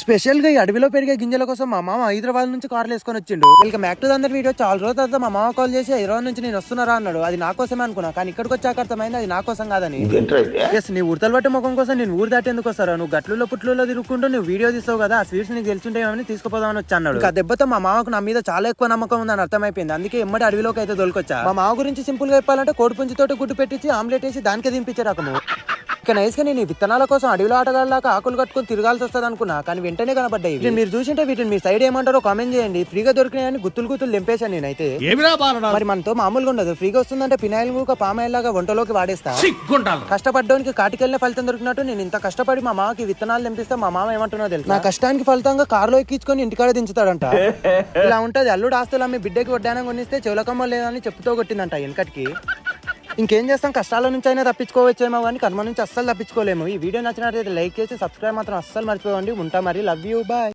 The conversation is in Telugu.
స్పెషల్ గా ఈ అడవిలో పెరిగే గింజల కోసం మా మామ హైదరాబాద్ నుంచి కార్లు వేసుకొని వచ్చిండు. వెల్కమ్ బ్యాక్ టు అందరి వీడియో. చాలా రోజుల తర్వాత మా మామ కాల్ చేసి హైదరాబాద్ నుంచి నేను వస్తున్నారా అన్నాడు. అది నా కోసమే అనుకున్నా, కానీ ఇక్కడికి వచ్చాక అర్థమైంది అది నా కోసం కాదని. ఎస్, నీ ఉడతలు బట్టి ముఖం కోసం నేను ఊరు దాటి ఎందుకు వస్తారా? నువ్వు గట్లలో పుట్లలో తిరుగుకుంటూ నువ్వు వీడియో తీస్తావు కదా, ఆ స్వీట్స్ నీకు తెలుసుంటాయని తీసుకుపోదామని వచ్చి అన్నాడు. ఆ దెబ్బతో మా మామకు నా మీద చాలా ఎక్కువ నమ్మకం ఉందని అర్థమైపోయింది. అందుకే ఎమ్మడి అడవిలోకి అయితే దొరికొచ్చా. మా మామ గురించి సింపుల్ గా చెప్పాలంటే కోడిపుంజితోటి గుడ్డు పెట్టించి ఆమ్లెట్ వేసి దానికే దింపించే రకము. ఇక నైస్ గా నేను విత్తనాల కోసం అడవిలో ఆటగాళ్ళలాగా ఆకులు కట్టుకుని తిరగాల్సి వస్తుంది అనుకున్నా, కానీ వెంటనే కనబడ్డాయి. వీటిని మీరు చూసింటే వీటిని మీ సైడ్ ఏమంటారో కామెంట్ చేయండి. ఫ్రీగా దొరికినాయని గుత్తులు దింపేశాను నేనైతే. మరి మనతో మామూలుగా ఉండదు, ఫ్రీగా వస్తుందంటే పినాయిల్ కూడా పామాయిల్ లాగా వంటలోకి వాడేస్తా. కష్టపడ్డానికి కాటికెళ్ళిన ఫలితం దొరికినట్టు నేను ఇంత కష్టపడి మా మామకి విత్తనాలు తెంపిస్తే మా మామ ఏమంటున్నా తెలుసు, నా కష్టానికి ఫలితంగా కారులో ఎక్కించుకొని ఇంటికాడ దించుతాడంట. ఇలా ఉంటది. అల్లుడు ఆస్తులు అమ్మి బిడ్డకి వడ్డానం కొనిస్తే చెవులకమ్మ లేదని చెప్పుతో కొట్టిందంట వెనకటికి. ఇంకేం చేస్తాం, కష్టాల నుంచి అయినా తప్పించుకోవచ్చేమో కానీ కర్మ నుంచి అస్సలు తప్పించుకోలేము. ఈ వీడియో నచ్చినట్లయితే లైక్ చేసి సబ్స్క్రైబ్ మాత్రం అస్సలు మర్చిపోవండి. ఉంటా మరి, లవ్ యూ, బాయ్.